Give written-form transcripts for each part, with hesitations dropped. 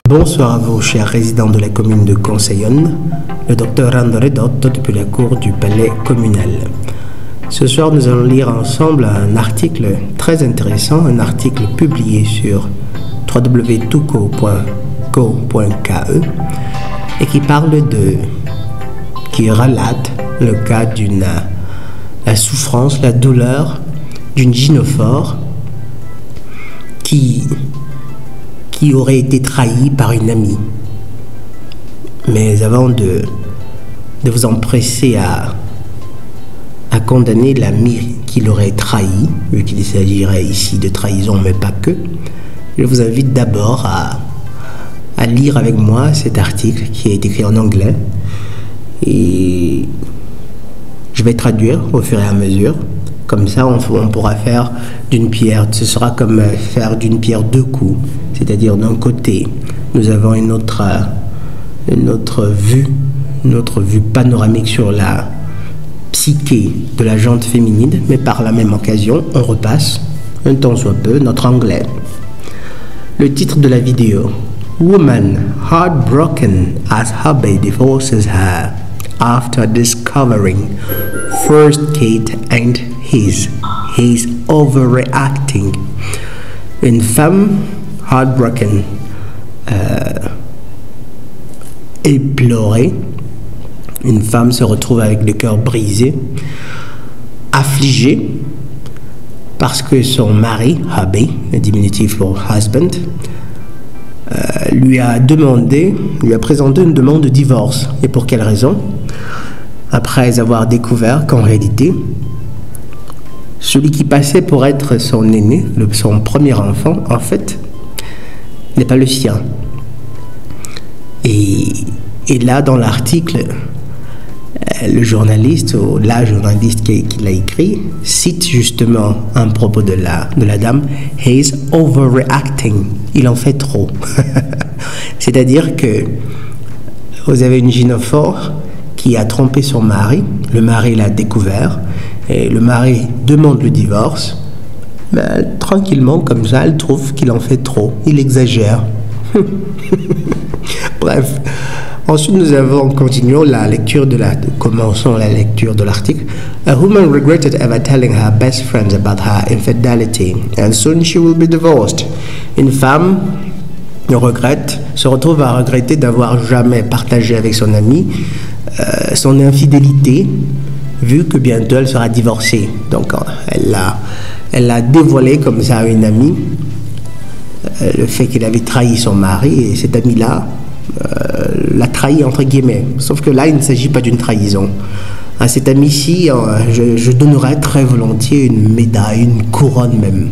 Bonsoir à vous, chers résidents de la commune de Conseillonne, le docteur André Dott depuis la cour du palais communal. Ce soir, nous allons lire ensemble un article très intéressant, un article publié sur www.tuco.co.ke et qui relate le cas la souffrance, la douleur d'une gynophore qui aurait été trahie par une amie. Mais avant de vous empresser à condamner l'ami qui l'aurait trahi, vu qu'il s'agirait ici de trahison, mais pas que, je vous invite d'abord à lire avec moi cet article qui est écrit en anglais. Et je vais traduire au fur et à mesure. Comme ça, on pourra faire d'une pierre, ce sera comme faire d'une pierre deux coups. C'est-à-dire, d'un côté, nous avons une autre vue panoramique sur la psyché de la gente féminine, mais par la même occasion, on repasse, un tant soit peu, notre anglais. Le titre de la vidéo: Woman heartbroken as hubby divorces her after discovering first kid ain't his. He's overreacting. Une femme heartbroken, éplorée. Une femme se retrouve avec le cœur brisé, affligée, parce que son mari, hubby, le diminutif pour husband, lui a présenté une demande de divorce. Et pour quelle raison? Après avoir découvert qu'en réalité, celui qui passait pour être son aîné, son premier enfant, en fait, n'est pas le sien. Et là, dans l'article, le journaliste, ou la journaliste qui l'a écrit, cite justement un propos de la dame: He's overreacting. Il en fait trop. C'est-à-dire que vous avez une gynophore qui a trompé son mari, le mari l'a découvert, et le mari demande le divorce, mais tranquillement, comme ça, elle trouve qu'il en fait trop, il exagère. Bref. Ensuite, continuons la lecture commençons la lecture de l'article. A woman regretted ever telling her best friends about her infidelity, and soon she will be divorced. Une femme se retrouve à regretter d'avoir jamais partagé avec son ami son infidélité, vu que bientôt elle sera divorcée. Donc, elle a dévoilé comme ça à une amie le fait qu'elle avait trahi son mari, et cette amie-là l'a trahi entre guillemets. Sauf que là, il ne s'agit pas d'une trahison. À cette amie-ci, je donnerais très volontiers une médaille, une couronne même,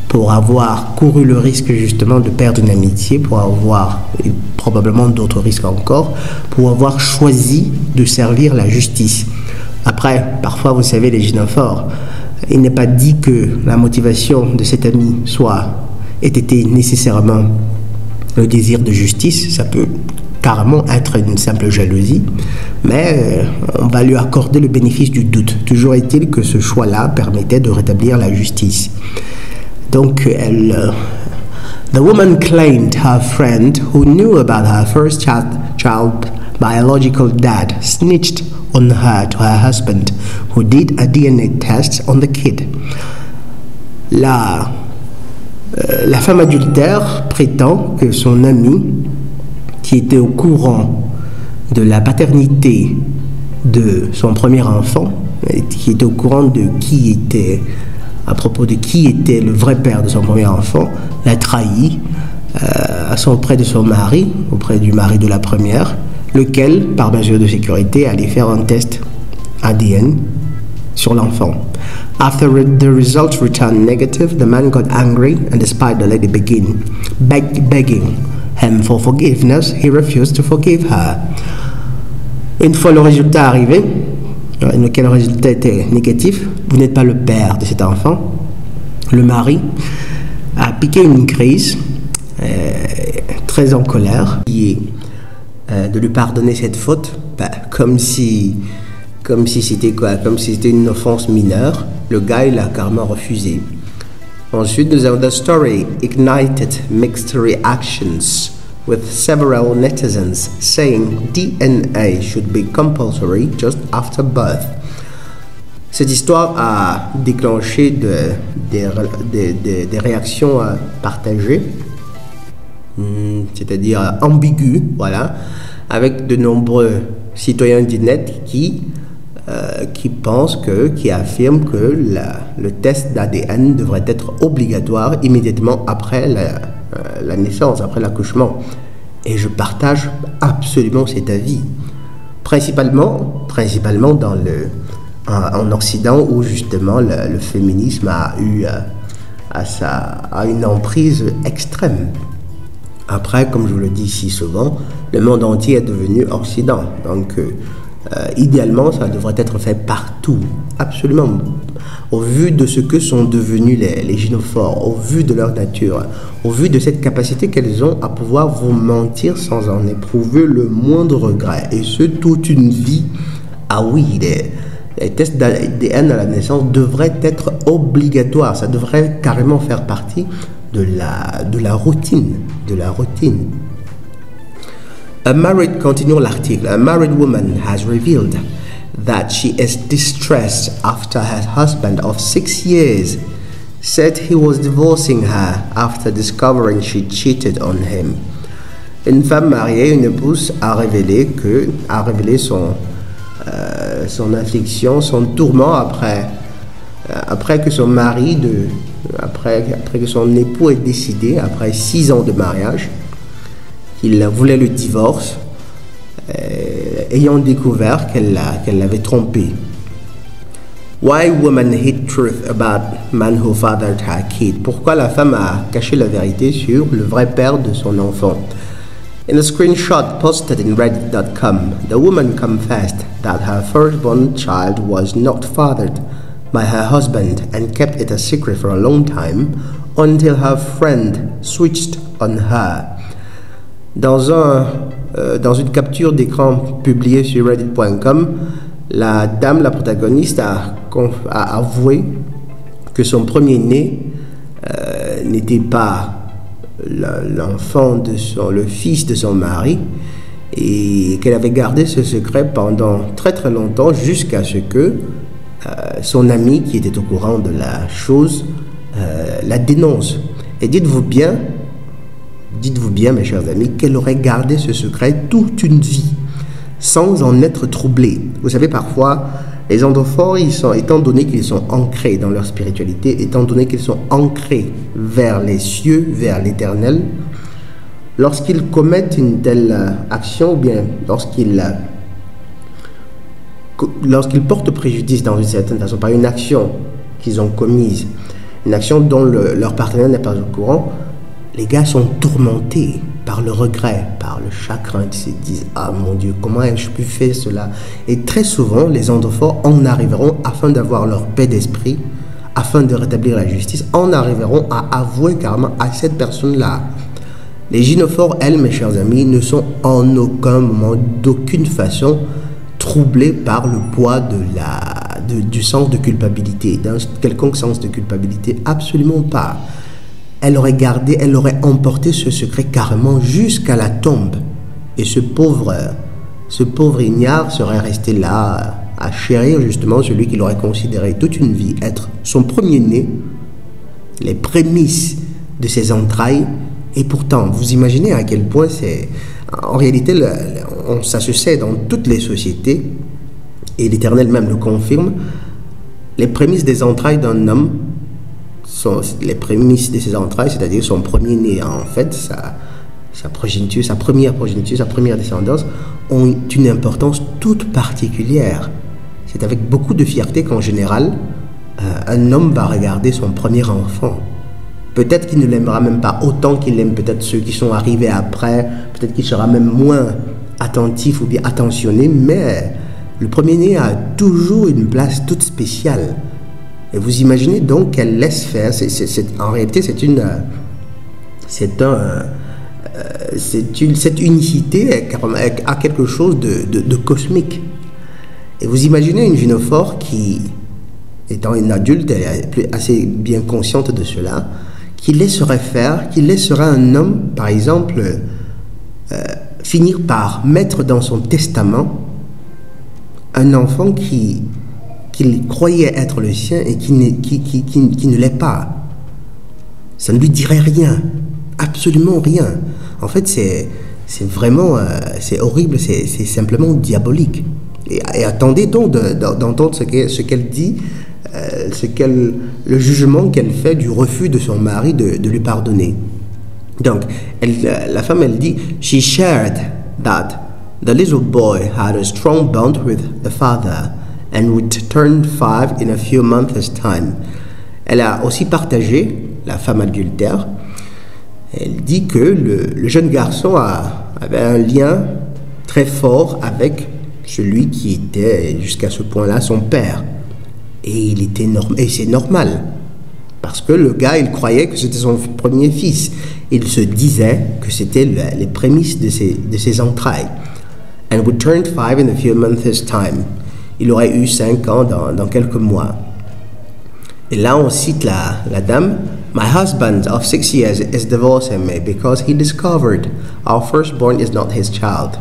pour avoir couru le risque justement de perdre une amitié, pour avoir, et probablement d'autres risques encore, pour avoir choisi de servir la justice. Après, parfois, vous savez, les gynophores, il n'est pas dit que la motivation de cet ami ait été nécessairement le désir de justice. Ça peut carrément être une simple jalousie, mais on va lui accorder le bénéfice du doute. Toujours est-il que ce choix-là permettait de rétablir la justice. Donc, the woman claimed her friend who knew about her first child biological dad snitched on her to her husband, who did a DNA test on the kid. La femme adultère prétend que son ami, qui était au courant de la paternité de son premier enfant, qui était au courant à propos de qui était le vrai père de son premier enfant, l'a trahi auprès de son mari, auprès du mari de la première, lequel, par mesure de sécurité, allait faire un test ADN sur l'enfant. After the results returned negative, the man got angry, and despite the lady begging him for forgiveness, he refused to forgive her. Une fois le résultat arrivé, lequel le résultat était négatif, vous n'êtes pas le père de cet enfant, le mari a piqué une crise, très en colère, qui est de lui pardonner cette faute, comme si c'était quoi? Comme si c'était une offense mineure. Le gars, il a carrément refusé. Ensuite, nous avons The story ignited mixed reactions with several netizens saying DNA should be compulsory just after birth. Cette histoire a déclenché des réactions partagées, c'est-à-dire ambiguës, voilà, avec de nombreux citoyens du net qui affirment que le test d'ADN devrait être obligatoire immédiatement après la naissance, après l'accouchement. Et je partage absolument cet avis. Principalement en Occident, où justement le féminisme a une emprise extrême. Après, comme je vous le dis si souvent, le monde entier est devenu Occident. Donc, idéalement, ça devrait être fait partout, absolument. Au vu de ce que sont devenus les gynophores, au vu de leur nature, au vu de cette capacité qu'elles ont à pouvoir vous mentir sans en éprouver le moindre regret, et ce, toute une vie. Ah oui, les tests d'ADN à la naissance devraient être obligatoires, ça devrait carrément faire partie de la routine. Continuons l'article. A married woman has revealed that she is distressed after her husband of 6 years said he was divorcing her after discovering she cheated on him. Une femme mariée, une épouse, a révélé son affliction, son tourment après que son mari, après que son époux ait décidé, après 6 ans de mariage, qu'il voulait le divorce, ayant découvert qu'elle l'avait trompé. Why woman hid truth about man who fathered her kid? Pourquoi la femme a caché la vérité sur le vrai père de son enfant? In a screenshot posted in Reddit.com, the woman confessed that her firstborn child was not fathered by her husband and kept it a secret for a long time until her friend switched on her. Dans une capture d'écran publiée sur Reddit.com, la protagoniste, a avoué que son premier-né n'était pas le fils de son mari, et qu'elle avait gardé ce secret pendant très très longtemps jusqu'à ce que son ami qui était au courant de la chose la dénonce. Et dites-vous bien mes chers amis, qu'elle aurait gardé ce secret toute une vie sans en être troublée. Vous savez, parfois les endrophores, étant donné qu'ils sont ancrés dans leur spiritualité, étant donné qu'ils sont ancrés vers les cieux, vers l'éternel, lorsqu'ils commettent une telle action, ou bien lorsqu'ils portent préjudice dans une certaine façon par une action qu'ils ont commise, une action dont leur partenaire n'est pas au courant, les gars sont tourmentés par le regret, par le chagrin. Ils se disent « Ah mon Dieu, comment ai-je pu faire cela ?» Et très souvent, les endrophores en arriveront, afin d'avoir leur paix d'esprit, afin de rétablir la justice, en arriveront à avouer carrément à cette personne-là. Les gynophores, elles, mes chers amis, ne sont en aucun moment, d'aucune façon, troublées par le poids du sens de culpabilité, d'un quelconque sens de culpabilité. Absolument pas. Elle aurait emporté ce secret carrément jusqu'à la tombe. Et ce pauvre ignare serait resté là à chérir justement celui qu'il aurait considéré toute une vie être son premier-né, les prémices de ses entrailles. Et pourtant, vous imaginez à quel point c'est... En réalité, ça se sait dans toutes les sociétés, et l'Éternel même le confirme, les prémices des entrailles d'un homme, les prémices de ses entrailles, c'est-à-dire son premier-né, en fait, sa progéniture, sa première descendance, ont une importance toute particulière. C'est avec beaucoup de fierté qu'en général, un homme va regarder son premier enfant. Peut-être qu'il ne l'aimera même pas autant qu'il aime peut-être ceux qui sont arrivés après, peut-être qu'il sera même moins attentif ou bien attentionné, mais le premier-né a toujours une place toute spéciale. Et vous imaginez donc qu'elle laisse faire. En réalité, cette unicité a quelque chose de cosmique. Et vous imaginez une gynophore qui, étant une adulte, elle est assez bien consciente de cela, qui laisserait un homme, par exemple, finir par mettre dans son testament un enfant qu'il croyait être le sien et qui ne l'est pas. Ça ne lui dirait rien, absolument rien. En fait, c'est vraiment, c'est horrible, c'est simplement diabolique. Et attendez donc d'entendre ce qu'elle dit, le jugement qu'elle fait du refus de son mari de lui pardonner. Donc, la femme, elle dit, she shared that the little boy had a strong bond with the father and would turn 5 in a few months' time. Elle a aussi partagé, la femme adultère, elle dit que le jeune garçon avait un lien très fort avec celui qui était jusqu'à ce point-là son père. Et c'est normal. Parce que le gars, il croyait que c'était son premier fils. Il se disait que c'était les prémices de ses entrailles. And would turn 5 in a few months' time. Il aurait eu 5 ans dans quelques mois. Et là, on cite la dame. My husband of 6 years is divorcing me because he discovered our firstborn is not his child.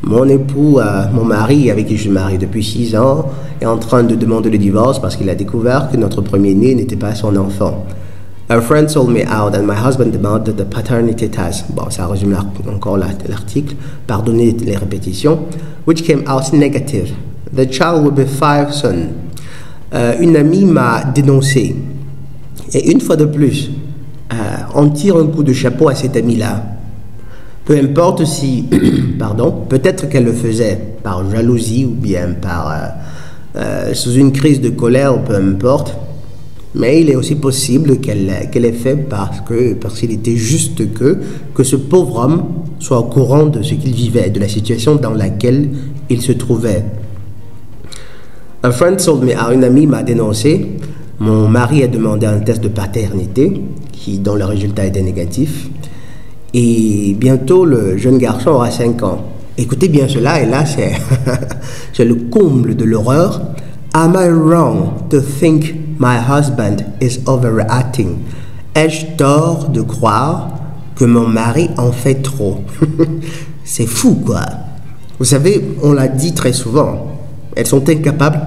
Mon époux, mon mari, avec qui je suis marié depuis 6 ans, est en train de demander le divorce parce qu'il a découvert que notre premier-né n'était pas son enfant. A friend sold me out and my husband demanded the paternity test. Bon, ça résume encore l'article. Pardonnez les répétitions. Which came out negative. The child will be 5 soon. Une amie m'a dénoncé. Et une fois de plus, on tire un coup de chapeau à cette amie-là. Peu importe si, peut-être qu'elle le faisait par jalousie ou bien sous une crise de colère, peu importe, mais il est aussi possible qu'elle ait fait parce qu'il était juste que ce pauvre homme soit au courant de ce qu'il vivait, de la situation dans laquelle il se trouvait. Un friend told me, une amie m'a dénoncé. Mon mari a demandé un test de paternité dont le résultat était négatif. Et bientôt, le jeune garçon aura 5 ans. Écoutez bien cela, et là, c'est le comble de l'horreur. Am I wrong to think my husband is overreacting? Ai-je tort de croire que mon mari en fait trop? C'est fou, quoi. Vous savez, on l'a dit très souvent, elles sont incapables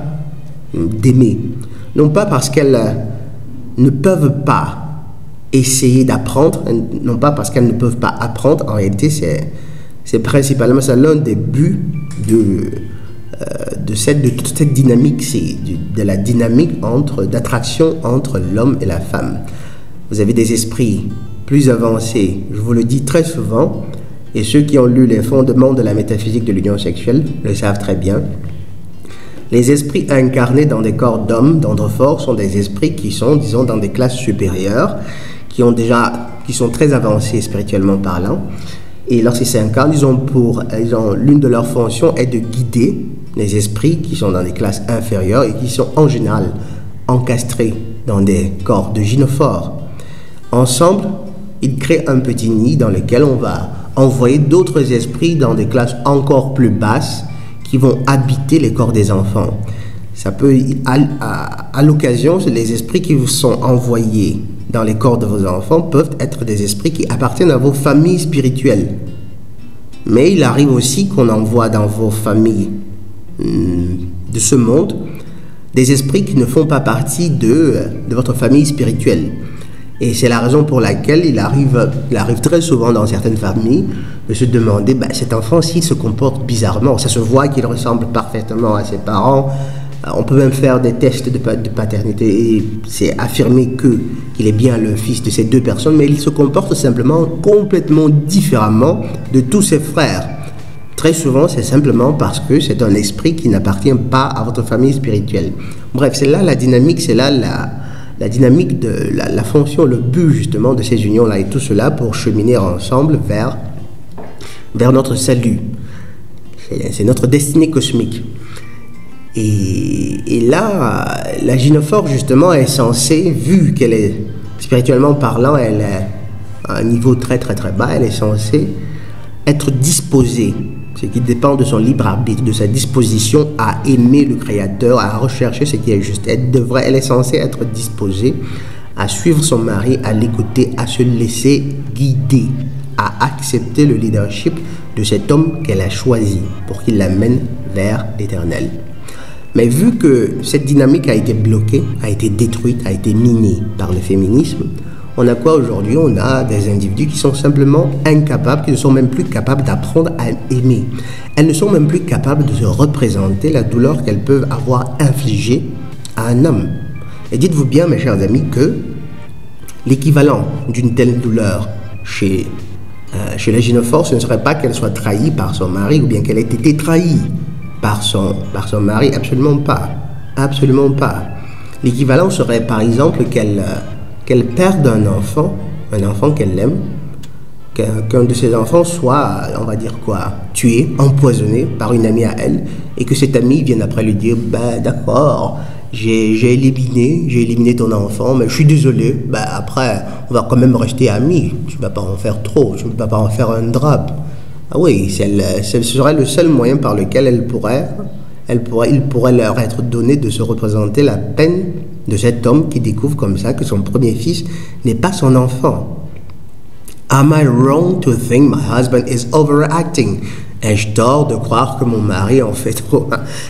d'aimer. Non pas parce qu'elles ne peuvent pas essayer d'apprendre, non pas parce qu'elles ne peuvent pas apprendre. En réalité, c'est principalement ça, l'un des buts de toute cette dynamique, c'est de la dynamique d'attraction entre l'homme et la femme. Vous avez des esprits plus avancés, je vous le dis très souvent, et ceux qui ont lu les fondements de la métaphysique de l'union sexuelle le savent très bien. Les esprits incarnés dans des corps d'hommes, d'ordre fort, sont des esprits qui sont, disons, dans des classes supérieures, qui sont très avancés spirituellement parlant. Et lorsqu'ils s'incarnent, l'une de leurs fonctions est de guider les esprits qui sont dans des classes inférieures et qui sont en général encastrés dans des corps de gynophores. Ensemble, ils créent un petit nid dans lequel on va envoyer d'autres esprits dans des classes encore plus basses qui vont habiter les corps des enfants. Ça peut, à l'occasion, les esprits qui vous sont envoyés dans les corps de vos enfants peuvent être des esprits qui appartiennent à vos familles spirituelles. Mais il arrive aussi qu'on envoie dans vos familles de ce monde des esprits qui ne font pas partie de votre famille spirituelle. Et c'est la raison pour laquelle il arrive très souvent dans certaines familles de se demander, cet enfant, s'il se comporte bizarrement, ça se voit qu'il ressemble parfaitement à ses parents. On peut même faire des tests de paternité et c'est affirmé qu'il est bien le fils de ces deux personnes, mais il se comporte simplement complètement différemment de tous ses frères. Très souvent, c'est simplement parce que c'est un esprit qui n'appartient pas à votre famille spirituelle. Bref, c'est là la dynamique, c'est là la dynamique de la fonction, le but justement de ces unions-là et tout cela pour cheminer ensemble vers notre salut. C'est notre destinée cosmique. Et là, la gynophore justement est censée, vu qu'elle est spirituellement parlant, elle est à un niveau très très très bas, elle est censée être disposée, ce qui dépend de son libre arbitre, de sa disposition à aimer le Créateur, à rechercher ce qui est juste. Elle est censée être disposée à suivre son mari, à l'écouter, à se laisser guider, à accepter le leadership de cet homme qu'elle a choisi pour qu'il l'amène vers l'Éternel. Mais vu que cette dynamique a été bloquée, a été détruite, a été minée par le féminisme, on a quoi aujourd'hui? On a des individus qui sont simplement incapables, qui ne sont même plus capables d'apprendre à aimer. Elles ne sont même plus capables de se représenter la douleur qu'elles peuvent avoir infligée à un homme. Et dites-vous bien, mes chers amis, que l'équivalent d'une telle douleur chez la gynophore, ce ne serait pas qu'elle soit trahie par son mari ou bien qu'elle ait été trahie par son mari. Absolument pas. Absolument pas. L'équivalent serait par exemple qu'elle perde un enfant qu'elle aime, qu'un de ses enfants soit, on va dire quoi, tué, empoisonné par une amie à elle, et que cette amie vienne après lui dire, ben d'accord, j'ai éliminé ton enfant, mais je suis désolé, ben après, on va quand même rester amis, tu ne vas pas en faire trop, tu ne vas pas en faire un drap. Ah oui, ce serait le seul moyen par lequel il pourrait leur être donné de se représenter la peine de cet homme qui découvre comme ça que son premier fils n'est pas son enfant. Am I wrong to think my husband is overacting? Ai-je tort de croire que mon mari en fait trop?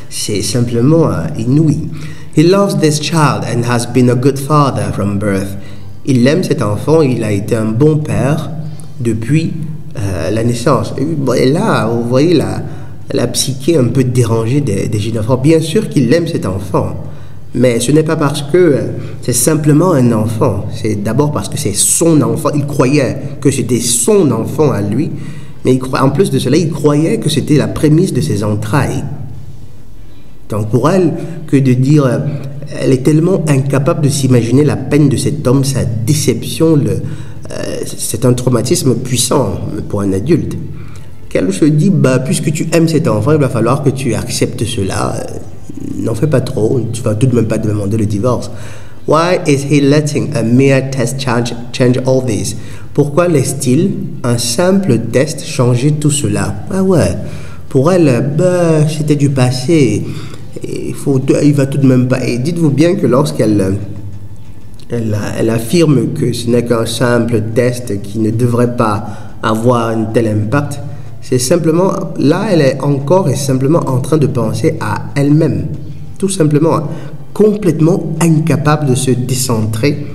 C'est simplement inouï. He loves this child and has been a good father from birth. Il aime cet enfant, il a été un bon père depuis la naissance. Et là, vous voyez la psyché un peu dérangée des gynophores. Bien sûr qu'il aime cet enfant. Mais ce n'est pas parce que c'est simplement un enfant, c'est d'abord parce que c'est son enfant. Il croyait que c'était son enfant à lui, mais en plus de cela, il croyait que c'était la prémisse de ses entrailles. Donc pour elle, que de dire, elle est tellement incapable de s'imaginer la peine de cet homme, sa déception, c'est un traumatisme puissant pour un adulte. Qu'elle se dit, puisque tu aimes cet enfant, il va falloir que tu acceptes cela. N'en fais pas trop, tu vas tout de même pas demander le divorce. Why is he letting a mere test change all this? Pourquoi laisse-t-il un simple test changer tout cela? Ah ouais, pour elle, c'était du passé. Il va tout de même pas. Et dites-vous bien que lorsqu'elle elle affirme que ce n'est qu'un simple test qui ne devrait pas avoir un tel impact, c'est simplement, là, elle est encore et simplement en train de penser à elle-même. Tout simplement, complètement incapable de se décentrer,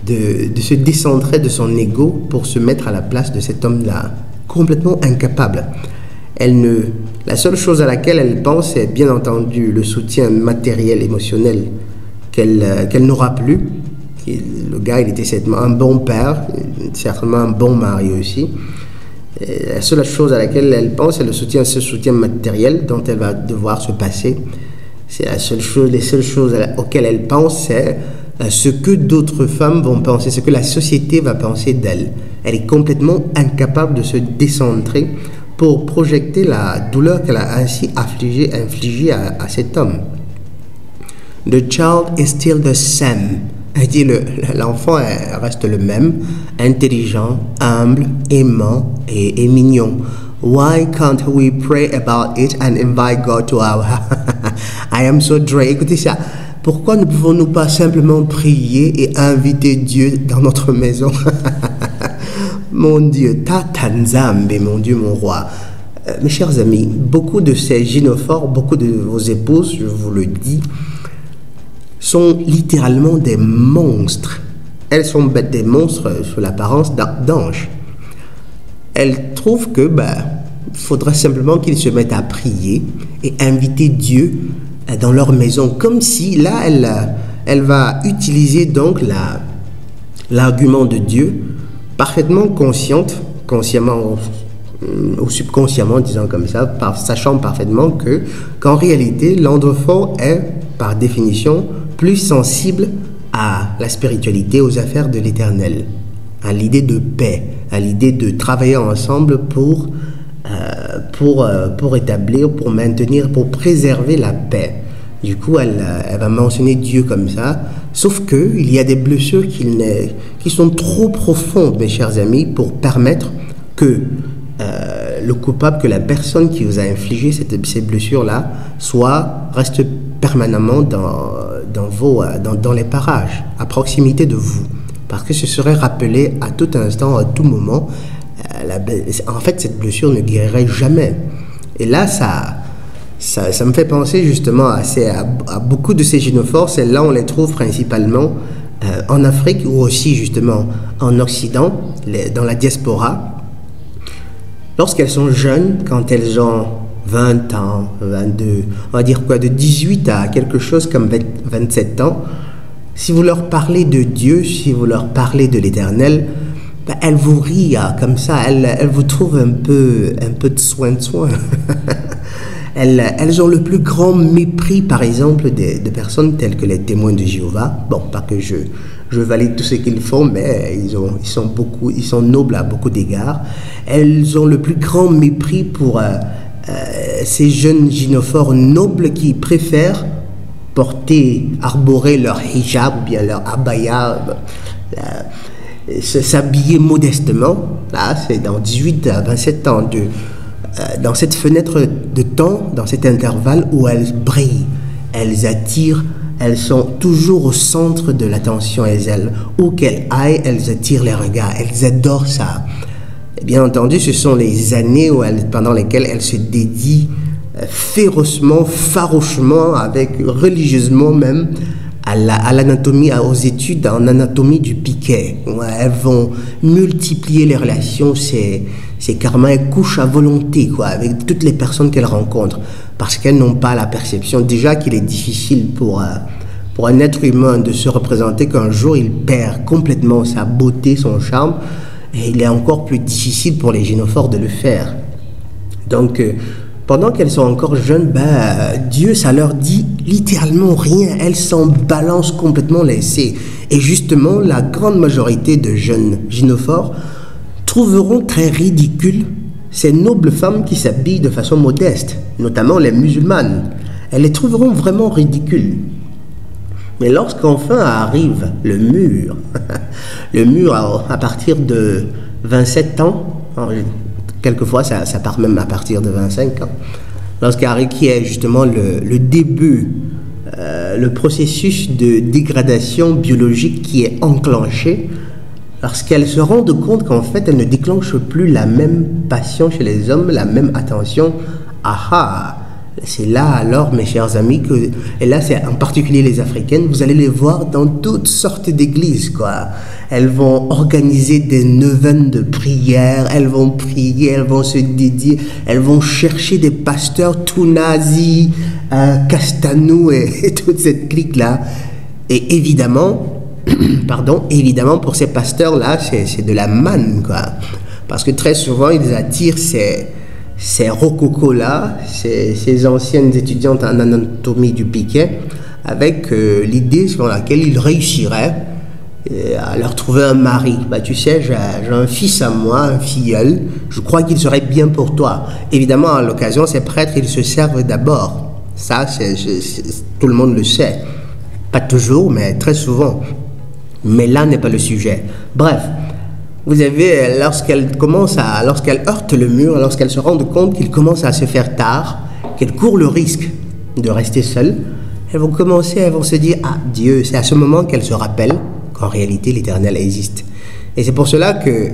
de se décentrer de son ego pour se mettre à la place de cet homme-là. Complètement incapable. La seule chose à laquelle elle pense, c'est bien entendu le soutien matériel, émotionnel qu'elle n'aura plus. Le gars, il était certainement un bon père, certainement un bon mari aussi. Et la seule chose à laquelle elle pense, c'est ce soutien matériel dont elle va devoir se passer. C'est les seules choses auxquelles elle pense, c'est ce que d'autres femmes vont penser, ce que la société va penser d'elle. Elle est complètement incapable de se décentrer pour projeter la douleur qu'elle a ainsi infligée à cet homme. The child is still the same. Elle dit l'enfant reste le même, intelligent, humble, aimant et mignon. Why can't we pray about it and invite God to our house? I am so dry. Écoutez ça. Pourquoi ne pouvons-nous pas simplement prier et inviter Dieu dans notre maison? Mon Dieu, Tatanzambe, mon Dieu, mon roi. Mes chers amis, beaucoup de ces gynophores, beaucoup de vos épouses, je vous le dis, sont littéralement des monstres. Elles sont des monstres sous l'apparence d'anges. Elles trouvent que il faudrait simplement qu'ils se mettent à prier et inviter Dieu dans leur maison, comme si là elle va utiliser donc l'argument de Dieu, parfaitement consciemment ou subconsciemment, disons comme ça, sachant parfaitement qu'en réalité l'enfant est par définition plus sensible à la spiritualité, aux affaires de l'Éternel, à l'idée de paix, à l'idée de travailler ensemble pour établir, pour maintenir, pour préserver la paix. Du coup, elle va mentionner Dieu comme ça, sauf qu'il y a des blessures qui sont trop profondes, mes chers amis, pour permettre que le coupable, que la personne qui vous a infligé ces blessures-là, reste permanemment dans les parages, à proximité de vous. Parce que ce serait rappelé à tout instant, à tout moment, en fait, cette blessure ne guérirait jamais. Et là, ça me fait penser justement à beaucoup de ces gynophores. Celles-là, on les trouve principalement en Afrique ou aussi justement en Occident, dans la diaspora. Lorsqu'elles sont jeunes, quand elles ont 20 ans, 22, on va dire quoi, de 18 à quelque chose comme 27 ans, si vous leur parlez de Dieu, si vous leur parlez de l'Éternel, elles vous rient comme ça, elles vous trouvent un peu de soin. Elles ont le plus grand mépris, par exemple, de personnes telles que les témoins de Jéhovah. Bon, pas que je valide tout ce qu'ils font, mais ils sont nobles à beaucoup d'égards. Elles ont le plus grand mépris pour ces jeunes gynophores nobles qui préfèrent arborer leur hijab ou bien leur abaya, s'habiller modestement. Là, c'est dans 18 à 27 ans, dans cette fenêtre de temps, dans cet intervalle où elles brillent, elles attirent, elles sont toujours au centre de l'attention. Où qu'elles aillent, elles attirent les regards, elles adorent ça. Et bien entendu, ce sont les années pendant lesquelles elles se dédient férocement, farouchement, religieusement même, à l'anatomie, aux études en anatomie du piquet. Elles vont multiplier les relations, ces karmas, elles couchent à volonté avec toutes les personnes qu'elles rencontrent, parce qu'elles n'ont pas la perception déjà qu'il est difficile pour un être humain de se représenter qu'un jour il perd complètement sa beauté, son charme, et il est encore plus difficile pour les gynophores de le faire. Donc, pendant qu'elles sont encore jeunes, Dieu, ça leur dit littéralement rien. Elles s'en balancent complètement laissées. Et justement, la grande majorité de jeunes gynophores trouveront très ridicule ces nobles femmes qui s'habillent de façon modeste, notamment les musulmanes. Elles les trouveront vraiment ridicules. Mais lorsqu'enfin arrive le mur, le mur à partir de 27 ans, quelquefois, ça part même à partir de 25 ans. Lorsqu'arrive, qui est justement le début, le processus de dégradation biologique qui est enclenché, lorsqu'elles se rendent compte qu'en fait, elles ne déclenchent plus la même passion chez les hommes, la même attention. C'est là alors, mes chers amis, et là c'est en particulier les Africaines, vous allez les voir dans toutes sortes d'églises, Elles vont organiser des neuvaines de prière, elles vont prier, elles vont se dédier, elles vont chercher des pasteurs tout nazis, Castanou et toute cette clique-là. Et évidemment, évidemment pour ces pasteurs-là, c'est de la manne, Parce que très souvent, ils attirent ces rococos-là, ces anciennes étudiantes en anatomie du piquet, avec l'idée selon laquelle ils réussiraient à leur trouver un mari. Tu sais, j'ai un fils à moi, un filleul, je crois qu'il serait bien pour toi. Évidemment, à l'occasion, ces prêtres, ils se servent d'abord. Ça, tout le monde le sait. Pas toujours, mais très souvent. Mais là n'est pas le sujet. Bref. Vous avez, lorsqu'elles heurtent le mur, lorsqu'elles se rendent compte qu'il commence à se faire tard, qu'elles courent le risque de rester seules, elles vont se dire, Dieu, c'est à ce moment qu'elles se rappellent qu'en réalité l'Éternel existe. Et c'est pour cela que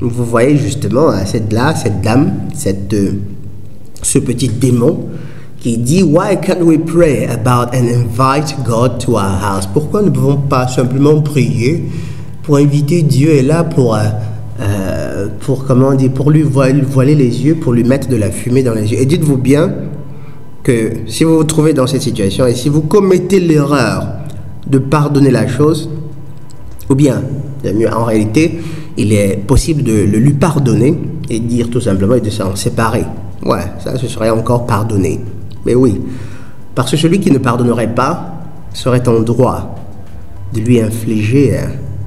vous voyez justement cette dame, ce petit démon qui dit, Why can't we pray about and invite God to our house? Pourquoi ne pouvons pas simplement prier pour inviter Dieu est là pour lui voiler les yeux, pour lui mettre de la fumée dans les yeux. Et dites-vous bien que si vous vous trouvez dans cette situation et si vous commettez l'erreur de pardonner la chose, ou bien, en réalité, il est possible de le lui pardonner et dire tout simplement et de s'en séparer. Ouais, ça, ce serait encore pardonné. Mais oui, parce que celui qui ne pardonnerait pas serait en droit de lui infliger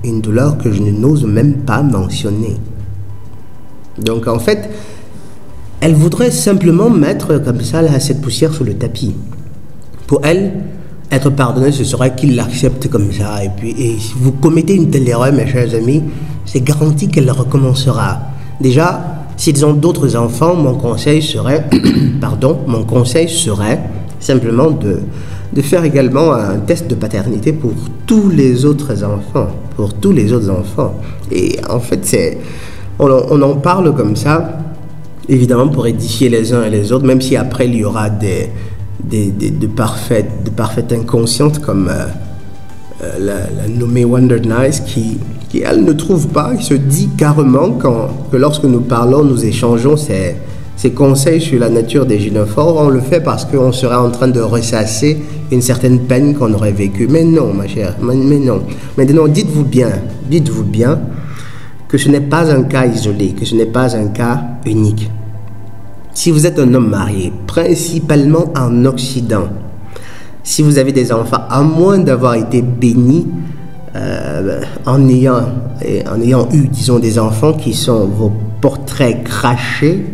une douleur que je n'ose même pas mentionner. Donc en fait, elle voudrait simplement mettre comme ça cette poussière sous le tapis. Pour elle, être pardonné, ce serait qu'il l'accepte comme ça. Et si vous commettez une telle erreur, mes chers amis, c'est garanti qu'elle recommencera. Déjà, s'ils ont d'autres enfants, mon conseil serait simplement de faire également un test de paternité pour tous les autres enfants. Et en fait, On en parle comme ça, évidemment pour édifier les uns et les autres, même si après il y aura de parfaites inconscientes comme la nommée Wonder Nice qui elle ne trouve pas, il se dit carrément que lorsque nous parlons, nous échangeons ces conseils sur la nature des gynophores, on le fait parce qu'on serait en train de ressasser une certaine peine qu'on aurait vécue. Mais non, ma chère, mais non. Maintenant, dites-vous bien que ce n'est pas un cas isolé, que ce n'est pas un cas unique. Si vous êtes un homme marié, principalement en Occident, si vous avez des enfants, à moins d'avoir été béni en ayant eu, disons, des enfants qui sont vos portraits crachés,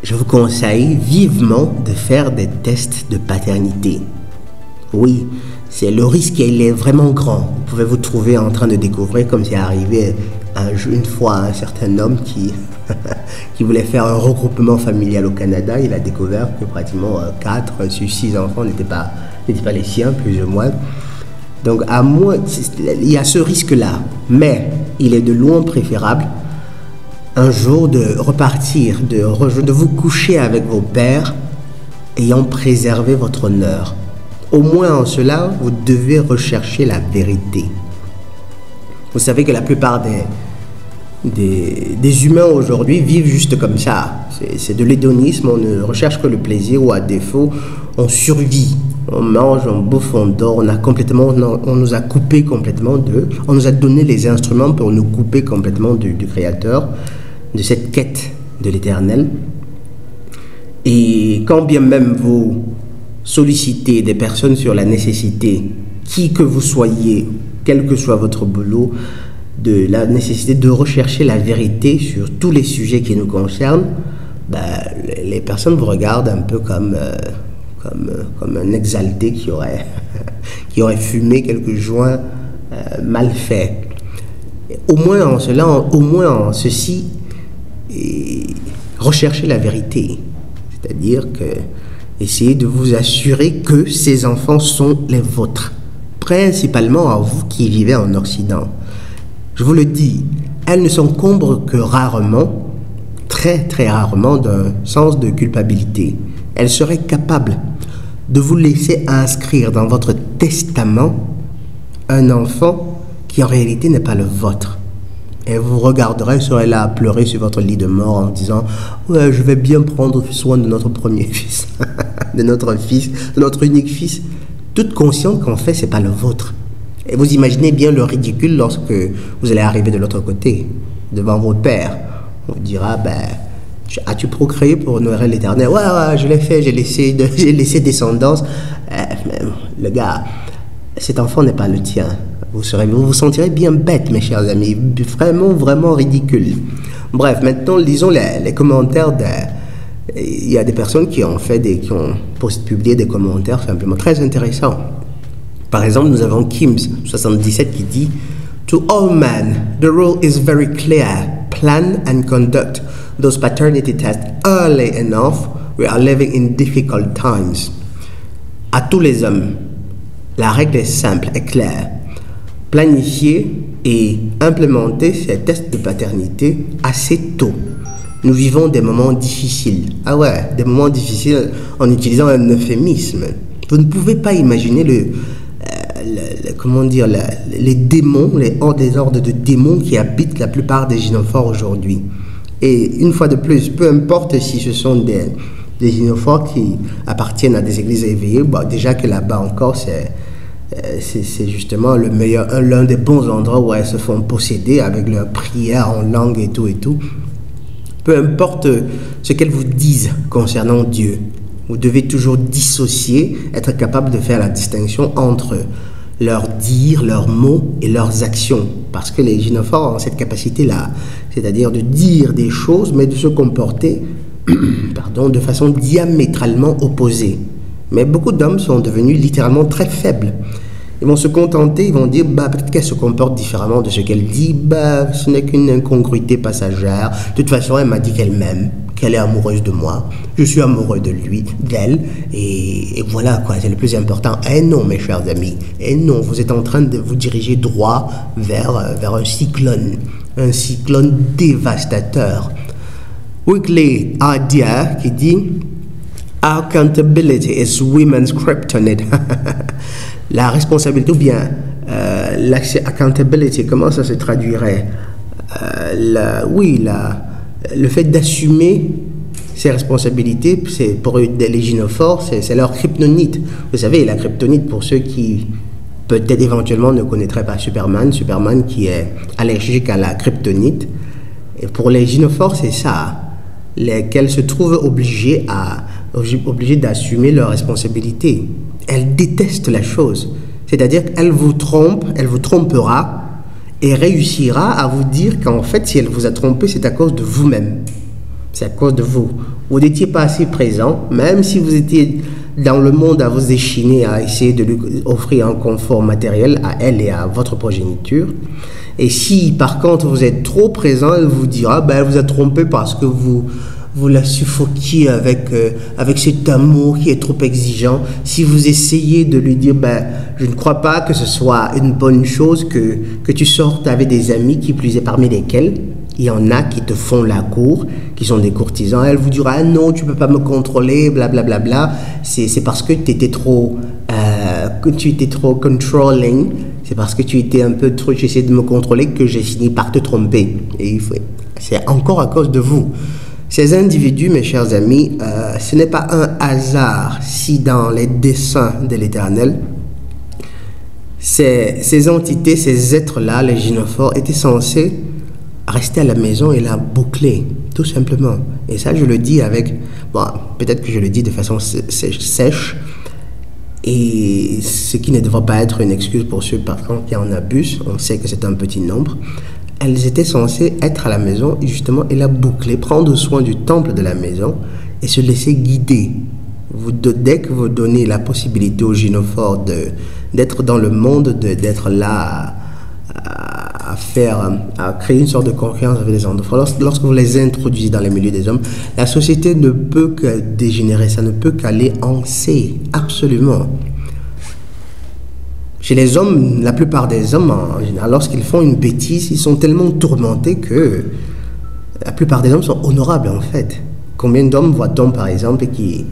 je vous conseille vivement de faire des tests de paternité. Oui, c'est le risque, il est vraiment grand. Vous pouvez vous trouver en train de découvrir, comme c'est arrivé une fois à un certain homme qui voulait faire un regroupement familial au Canada. Il a découvert que pratiquement 4 sur 6 enfants n'étaient pas les siens, plus ou moins. Donc, il y a ce risque-là, mais il est de loin préférable un jour de repartir, de vous coucher avec vos pères ayant préservé votre honneur. Au moins en cela, vous devez rechercher la vérité. Vous savez que la plupart des humains aujourd'hui vivent juste comme ça. C'est de l'hédonisme, on ne recherche que le plaisir ou à défaut, on survit. On mange, on bouffe, on dort, on nous a coupé complètement on nous a donné les instruments pour nous couper complètement du Créateur, de cette quête de l'éternel. Et quand bien même vous sollicitez des personnes sur la nécessité, qui que vous soyez, quel que soit votre boulot, de la nécessité de rechercher la vérité sur tous les sujets qui nous concernent, les personnes vous regardent un peu comme un exalté qui aurait fumé quelques joints mal faits. Au moins en ceci, recherchez la vérité. C'est-à-dire que essayez de vous assurer que ces enfants sont les vôtres, principalement à vous qui vivez en Occident. Je vous le dis, elles ne s'encombrent que rarement, très très rarement, d'un sens de culpabilité. Elles seraient capables de vous laisser inscrire dans votre testament un enfant qui en réalité n'est pas le vôtre. Et vous regarderez, serez là à pleurer sur votre lit de mort en disant « Ouais, je vais bien prendre soin de notre premier fils, de notre unique fils », toute consciente qu'en fait, ce n'est pas le vôtre. Et vous imaginez bien le ridicule lorsque vous allez arriver de l'autre côté, devant votre père. On vous dira « As-tu procréé pour honorer l'Éternel ?»« Ouais, je l'ai fait, j'ai laissé descendance. » Le gars, cet enfant n'est pas le tien. Vous vous sentirez bien bête, mes chers amis. Vraiment, vraiment ridicule. Bref, maintenant, lisons les commentaires. Il y a des personnes qui ont publié des commentaires simplement très intéressants. Par exemple, nous avons Kims77 qui dit « To all men, the rule is very clear. Plan and conduct those paternity tests early enough. We are living in difficult times. » À tous les hommes, la règle est simple et claire. Planifier et implémenter ces tests de paternité assez tôt. Nous vivons des moments difficiles. Ah ouais, des moments difficiles en utilisant un euphémisme. Vous ne pouvez pas imaginer les démons, les hordes de démons qui habitent la plupart des gynophores aujourd'hui. Et une fois de plus, peu importe si ce sont des gynophores qui appartiennent à des églises éveillées, déjà que là-bas encore, c'est justement l'un des bons endroits où elles se font posséder avec leurs prières en langue et tout. Peu importe ce qu'elles vous disent concernant Dieu, vous devez toujours dissocier, être capable de faire la distinction entre leurs dires, leurs mots et leurs actions. Parce que les gynophores ont cette capacité-là, c'est-à-dire de dire des choses, mais de se comporter de façon diamétralement opposée. Mais beaucoup d'hommes sont devenus littéralement très faibles. Ils vont se contenter, ils vont dire peut-être qu'elle se comporte différemment de ce qu'elle dit, ce n'est qu'une incongruité passagère. De toute façon, elle m'a dit qu'elle m'aime, qu'elle est amoureuse de moi, je suis amoureux d'elle, et voilà quoi, c'est le plus important. Et non, mes chers amis, et non, vous êtes en train de vous diriger droit vers un cyclone, un cyclone dévastateur. Weekly Idea qui dit Accountability is women's kryptonite. La responsabilité ou bien accountability, comment ça se traduirait? Le fait d'assumer ses responsabilités, c'est pour les gynophores, c'est leur kryptonite. Vous savez, la kryptonite, pour ceux qui peut-être éventuellement ne connaîtraient pas Superman qui est allergique à la kryptonite. Et pour les gynophores, c'est ça, qu'elles se trouvent obligées d'assumer leurs responsabilités. Elles détestent la chose. C'est-à-dire qu'elle vous trompe, elle vous trompera et réussira à vous dire qu'en fait, si elle vous a trompé, c'est à cause de vous-même. C'est à cause de vous. Vous n'étiez pas assez présent, même si vous étiez dans le monde à vous échiner, à essayer de lui offrir un confort matériel à elle et à votre progéniture. Et si, par contre, vous êtes trop présent, elle vous dira, elle vous a trompé parce que vous la suffoquiez avec cet amour qui est trop exigeant. Si vous essayez de lui dire, je ne crois pas que ce soit une bonne chose que tu sortes avec des amis, qui plus est parmi lesquels il y en a qui te font la cour, qui sont des courtisans. Elle vous dira, non, tu ne peux pas me contrôler, blablabla. Bla, bla, bla. C'est parce que tu étais trop controlling. C'est parce que tu étais un peu trop, j'essayais de me contrôler que j'ai fini par te tromper. Et c'est encore à cause de vous. Ces individus, mes chers amis, ce n'est pas un hasard si dans les desseins de l'Éternel, ces entités, ces êtres-là, les gynophores, étaient censés rester à la maison et la boucler, tout simplement. Et ça, je le dis peut-être que je le dis de façon sèche, et ce qui ne devrait pas être une excuse pour ceux, par contre, qui en abusent. On sait que c'est un petit nombre. Elles étaient censées être à la maison, justement, et la boucler, prendre soin du temple de la maison et se laisser guider. Dès que vous donnez la possibilité aux gynophores d'être dans le monde, d'être là à créer une sorte de concurrence avec les enfants, lorsque vous les introduisez dans les milieux des hommes, la société ne peut que dégénérer, ça ne peut qu'aller en C, absolument. Chez les hommes, la plupart des hommes, en général, lorsqu'ils font une bêtise, ils sont tellement tourmentés que la plupart des hommes sont honorables, en fait. Combien d'hommes voit-on, par exemple, qui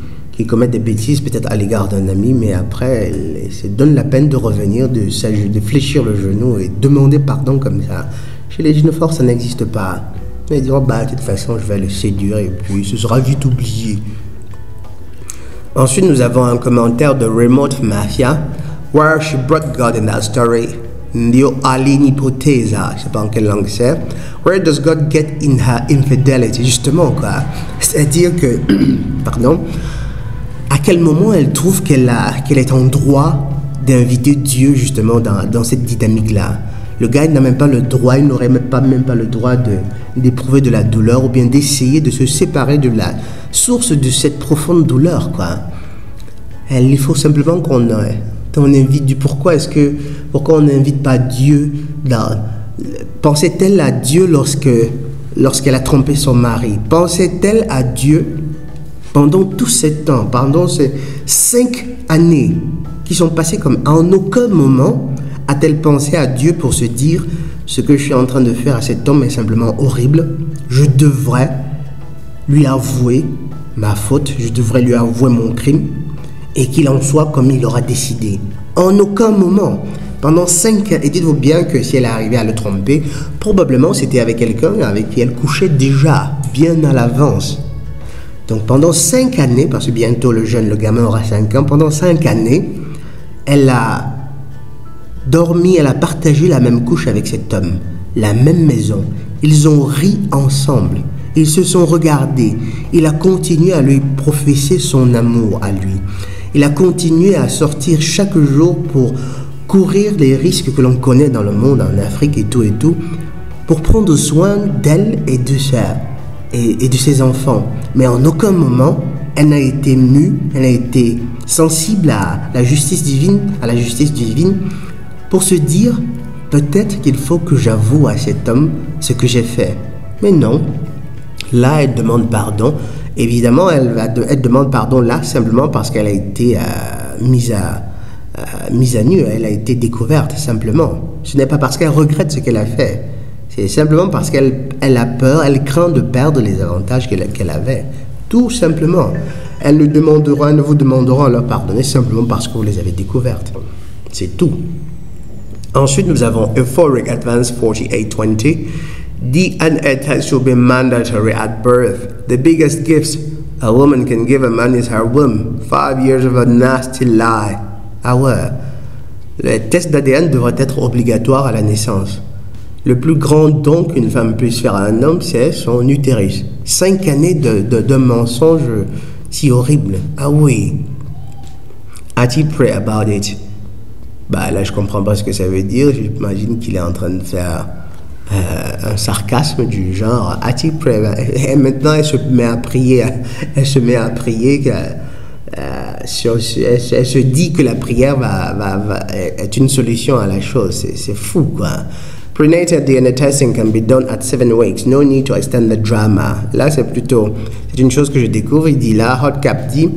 commettent des bêtises, peut-être à l'égard d'un ami, mais après, ils se donnent la peine de revenir, de fléchir le genou et demander pardon comme ça. Chez les gynophores, ça n'existe pas. Ils diront, de toute façon, je vais le séduire et puis ce sera vite oublié. Ensuite, nous avons un commentaire de Remote Mafia. Where she brought God in that story. Dio all'inipotesa, je ne sais pas en quelle langue c'est. Where does God get in her infidelity? Justement, quoi. C'est-à-dire que, à quel moment elle trouve qu'elle est en droit d'inviter Dieu, justement, dans cette dynamique-là? Le gars, il n'a même pas le droit, il n'aurait même pas le droit d'éprouver de la douleur ou bien d'essayer de se séparer de la source de cette profonde douleur, quoi. Il faut simplement qu'on invite Dieu. Pourquoi on n'invite pas Dieu Pensait-elle à Dieu lorsqu'elle a trompé son mari? Pensait-elle à Dieu pendant tout ce temps, pendant ces 5 années qui sont passées comme en aucun moment a-t-elle pensé à Dieu pour se dire ce que je suis en train de faire à cet homme est simplement horrible, je devrais lui avouer ma faute, je devrais lui avouer mon crime et qu'il en soit comme il aura décidé. En aucun moment, pendant 5 ans, et dites-vous bien que si elle est arrivée à le tromper, probablement c'était avec quelqu'un avec qui elle couchait déjà, bien à l'avance. Donc pendant 5 années, parce que bientôt le gamin aura 5 ans, pendant 5 années, elle a dormi, elle a partagé la même couche avec cet homme, la même maison. Ils ont ri ensemble, ils se sont regardés, il a continué à lui professer son amour à lui. Il a continué à sortir chaque jour pour courir les risques que l'on connaît dans le monde, en Afrique et tout, pour prendre soin d'elle et de ses enfants. Mais en aucun moment, elle n'a été mue, elle n'a été sensible à la justice divine, pour se dire, peut-être qu'il faut que j'avoue à cet homme ce que j'ai fait. Mais non, là, elle demande pardon. Évidemment, elle demande pardon là simplement parce qu'elle a été mise à nu, elle a été découverte simplement. Ce n'est pas parce qu'elle regrette ce qu'elle a fait. C'est simplement parce qu'elle a peur, elle craint de perdre les avantages qu'elle avait. Tout simplement. Elle ne vous demanderont à leur pardonner simplement parce que vous les avez découvertes. C'est tout. Ensuite, nous avons Euphoric Advance 4820. DNA test should be mandatory at birth. The biggest gifts a woman can give a man is her womb. 5 years of a nasty lie. Ah ouais. Le test d'ADN devrait être obligatoire à la naissance. Le plus grand don qu'une femme puisse faire à un homme, c'est son utérus. 5 années de mensonges si horribles. Ah oui. A-t-il pray about it? Bah là, je comprends pas ce que ça veut dire. J'imagine qu'il est en train de faire un sarcasme du genre a-t-il pray? Et maintenant, elle se met à prier. Elle se met à prier. Elle se dit que la prière est une solution à la chose. C'est fou, quoi. Prenatal DNA testing can be done at 7 weeks. No need to extend the drama. Là, c'est une chose que je découvre. Il dit là, Hotcap dit,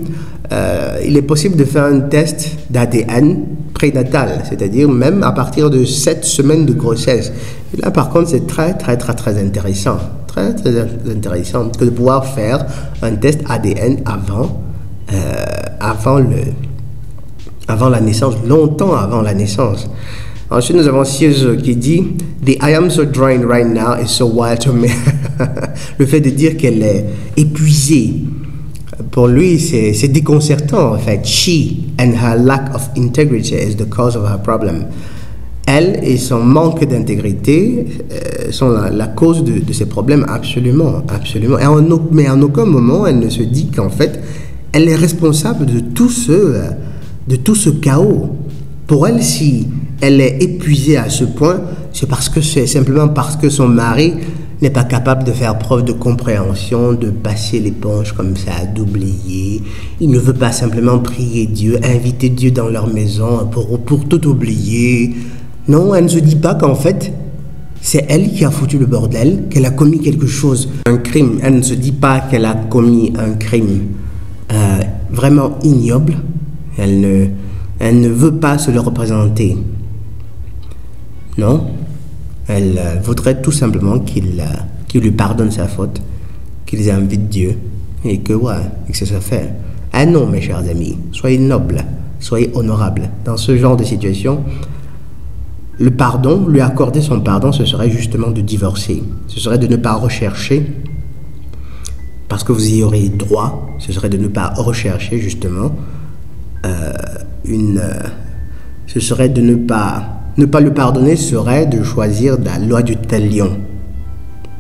il est possible de faire un test d'ADN prénatal, c'est-à-dire même à partir de 7 semaines de grossesse. Et là, par contre, c'est très intéressant. Très intéressant que de pouvoir faire un test ADN avant la naissance, longtemps avant la naissance. Ensuite, nous avons Sears qui dit « The I am so drained right now is so wild to me ». Le fait de dire qu'elle est épuisée, pour lui, c'est déconcertant en fait. She and her lack of integrity is the cause of her problem. Elle et son manque d'intégrité sont la cause de ses problèmes, absolument. Mais en aucun moment, elle ne se dit qu'en fait, elle est responsable de tout ce chaos. Pour elle, si elle est épuisée à ce point, c'est simplement parce que son mari n'est pas capable de faire preuve de compréhension, de passer l'éponge comme ça, d'oublier. Il ne veut pas simplement prier Dieu, inviter Dieu dans leur maison pour tout oublier. Non, elle ne se dit pas qu'en fait, c'est elle qui a foutu le bordel, qu'elle a commis quelque chose, un crime. Elle ne se dit pas qu'elle a commis un crime vraiment ignoble. Elle ne veut pas se le représenter. Non, elle voudrait tout simplement qu'il lui pardonne sa faute, qu'ils invitent Dieu et que ça soit fait. Ah non, mes chers amis, soyez nobles, soyez honorables. Dans ce genre de situation, le pardon, lui accorder son pardon, ce serait justement de divorcer. Ce serait de ne pas rechercher, parce que vous y aurez droit, ce serait de ne pas rechercher justement ce serait de ne pas le pardonner, serait de choisir la loi du talion.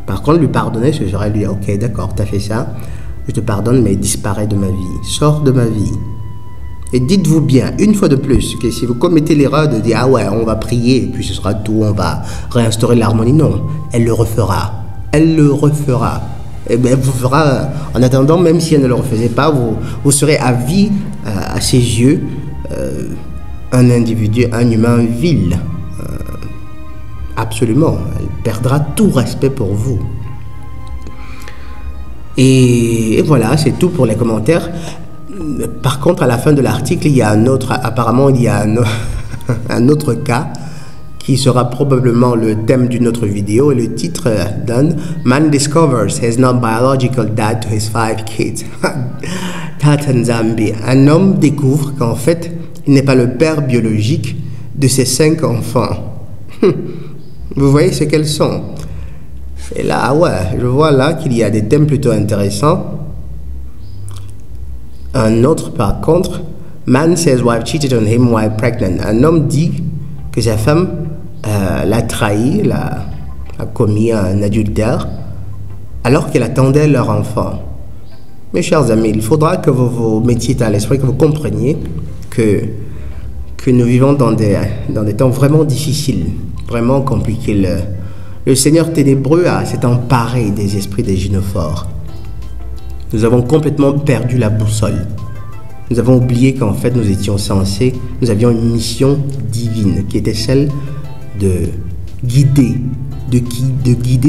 Par contre, lui pardonner, ce serait lui dire, ok, d'accord, t'as fait ça, je te pardonne, mais disparais de ma vie, sors de ma vie. Et dites-vous bien, une fois de plus, que si vous commettez l'erreur de dire, ah ouais, on va prier, et puis ce sera tout, on va réinstaurer l'harmonie, non, elle le refera. Elle le refera. Et bien, vous fera, en attendant, même si elle ne le refaisait pas, vous serez à vie, à ses yeux, un individu, un humain vil. Absolument. Elle perdra tout respect pour vous. Et voilà, c'est tout pour les commentaires. Par contre, à la fin de l'article, il y a apparemment, il y a un autre cas qui sera probablement le thème d'une autre vidéo. Et le titre donne « Man discovers his non-biological dad to his 5 kids ». Tatan Zambie. Un homme découvre qu'en fait, il n'est pas le père biologique de ses 5 enfants. Vous voyez ce qu'elles sont. Et là, je vois là qu'il y a des thèmes plutôt intéressants. Un autre, par contre, man says wife cheated on him while pregnant. Un homme dit que sa femme l'a trahi, a commis un adultère, alors qu'elle attendait leur enfant. Mes chers amis, il faudra que vous vous mettiez à l'esprit, que vous compreniez que nous vivons dans des temps vraiment difficiles, vraiment compliqués. Le Seigneur ténébreux s'est emparé des esprits des gynophores. Nous avons complètement perdu la boussole. Nous avons oublié qu'en fait nous avions une mission divine qui était celle de guider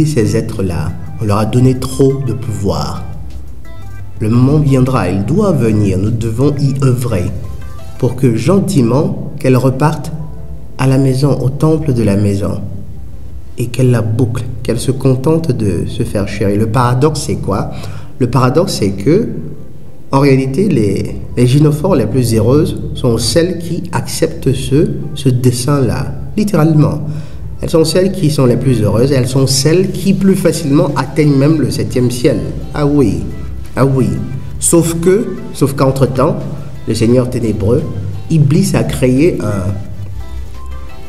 ces êtres-là. On leur a donné trop de pouvoir. Le moment viendra, il doit venir, nous devons y œuvrer pour que gentiment, qu'elles repartent à la maison, au temple de la maison. et qu'elle la boucle, qu'elle se contente de se faire chérir. Le paradoxe, c'est quoi? Le paradoxe, c'est que, en réalité, les gynophores les plus heureuses sont celles qui acceptent ce dessin-là, littéralement. Elles sont celles qui sont les plus heureuses, elles sont celles qui plus facilement atteignent même le 7e ciel. Ah oui, ah oui. Sauf qu'entre-temps, le Seigneur ténébreux, Iblis a créé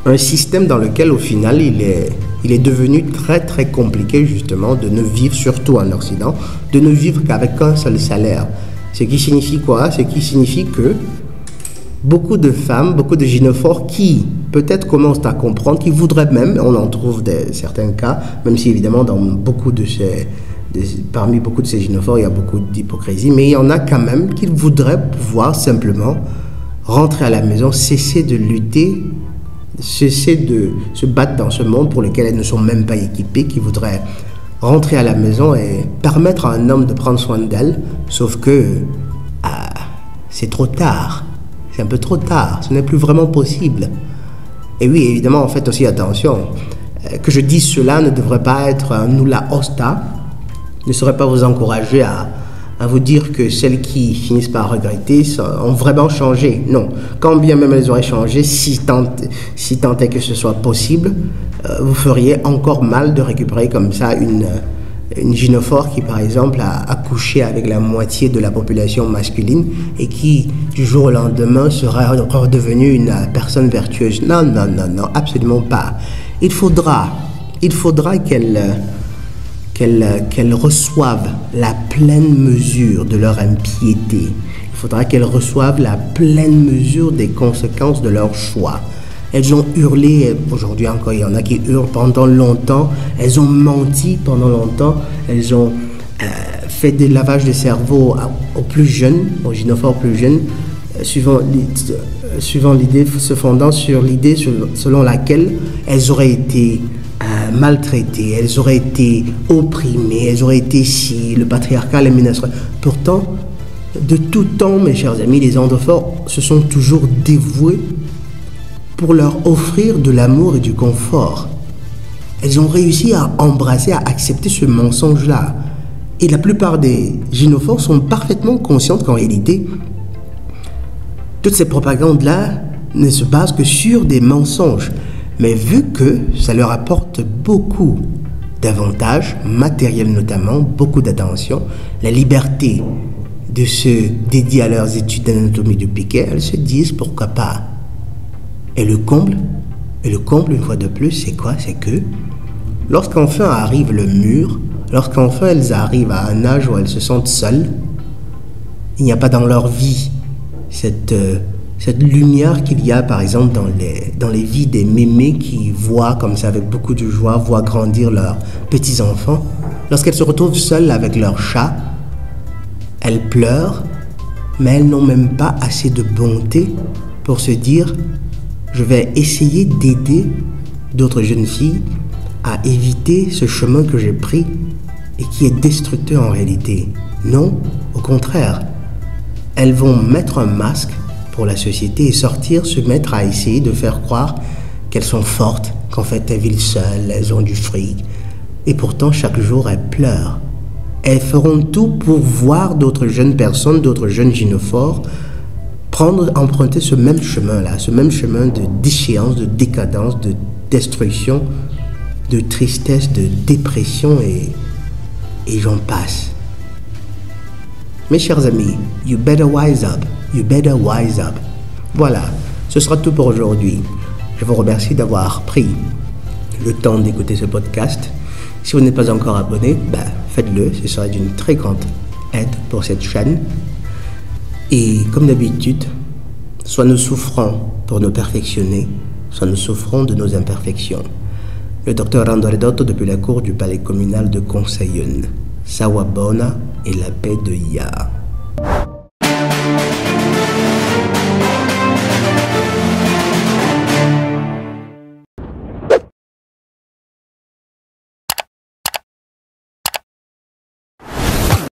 un système dans lequel, au final, il est devenu très très compliqué justement de ne vivre, surtout en Occident, de ne vivre qu'avec un seul salaire. Ce qui signifie quoi? Ce qui signifie que beaucoup de femmes, beaucoup de gynophores qui peut-être commencent à comprendre, qui voudraient même, on en trouve certains cas, même si évidemment parmi beaucoup de ces gynophores, il y a beaucoup d'hypocrisie, mais il y en a quand même qui voudraient pouvoir simplement rentrer à la maison, cesser de lutter, cesser de se battre dans ce monde pour lequel elles ne sont même pas équipées, qui voudraient rentrer à la maison et permettre à un homme de prendre soin d'elle, sauf que c'est trop tard, c'est un peu trop tard, ce n'est plus vraiment possible. Et oui, évidemment, faites aussi attention, que je dise cela ne devrait pas être un nulla osta, ne saurait pas vous encourager à vous dire que celles qui finissent par regretter ont vraiment changé. Non, quand bien même elles auraient changé, si tant est que ce soit possible, vous feriez encore mal de récupérer comme ça une gynophore qui, par exemple, a couché avec la moitié de la population masculine et qui, du jour au lendemain, serait redevenue une personne vertueuse. Non, non, non, non, absolument pas. Il faudra qu'elles reçoivent la pleine mesure de leur impiété. Il faudra qu'elles reçoivent la pleine mesure des conséquences de leur choix. Elles ont hurlé, aujourd'hui encore il y en a qui hurlent pendant longtemps, elles ont menti pendant longtemps, elles ont fait des lavages de cerveau aux plus jeunes, aux gynophores plus jeunes, suivant l'idée, se fondant sur l'idée selon laquelle elles auraient été maltraitées, elles auraient été opprimées, elles auraient été si le patriarcat les menacerait. Pourtant, de tout temps, mes chers amis, les androphores se sont toujours dévoués pour leur offrir de l'amour et du confort. Elles ont réussi à embrasser, à accepter ce mensonge-là. Et la plupart des gynophores sont parfaitement conscientes qu'en réalité, toutes ces propagandes-là ne se basent que sur des mensonges. Mais vu que ça leur apporte beaucoup d'avantages, matériels notamment, beaucoup d'attention, la liberté de se dédier à leurs études d'anatomie du piquet, elles se disent pourquoi pas. Et le comble, une fois de plus, c'est quoi? C'est que lorsqu'enfin arrive le mur, lorsqu'enfin elles arrivent à un âge où elles se sentent seules, il n'y a pas dans leur vie cette lumière qu'il y a par exemple dans les vies des mémés qui voient comme ça avec beaucoup de joie, voient grandir leurs petits-enfants. Lorsqu'elles se retrouvent seules avec leur chat, elles pleurent, mais elles n'ont même pas assez de bonté pour se dire je vais essayer d'aider d'autres jeunes filles à éviter ce chemin que j'ai pris et qui est destructeur en réalité. Non, au contraire, elles vont mettre un masque pour la société et se mettre à essayer de faire croire qu'elles sont fortes, qu'en fait elles vivent seules, elles ont du fric. Et pourtant, chaque jour, elles pleurent. Elles feront tout pour voir d'autres jeunes personnes, d'autres jeunes gynophores, emprunter ce même chemin-là, ce même chemin de déchéance, de décadence, de destruction, de tristesse, de dépression et j'en passe. Mes chers amis, you better wise up, you better wise up. Voilà, ce sera tout pour aujourd'hui. Je vous remercie d'avoir pris le temps d'écouter ce podcast. Si vous n'êtes pas encore abonné, faites-le, ce sera d'une très grande aide pour cette chaîne. Et comme d'habitude, soit nous souffrons pour nous perfectionner, soit nous souffrons de nos imperfections. Le docteur Randoredotto depuis la cour du palais communal de Conseillon. Sawabona et la paix de Ya.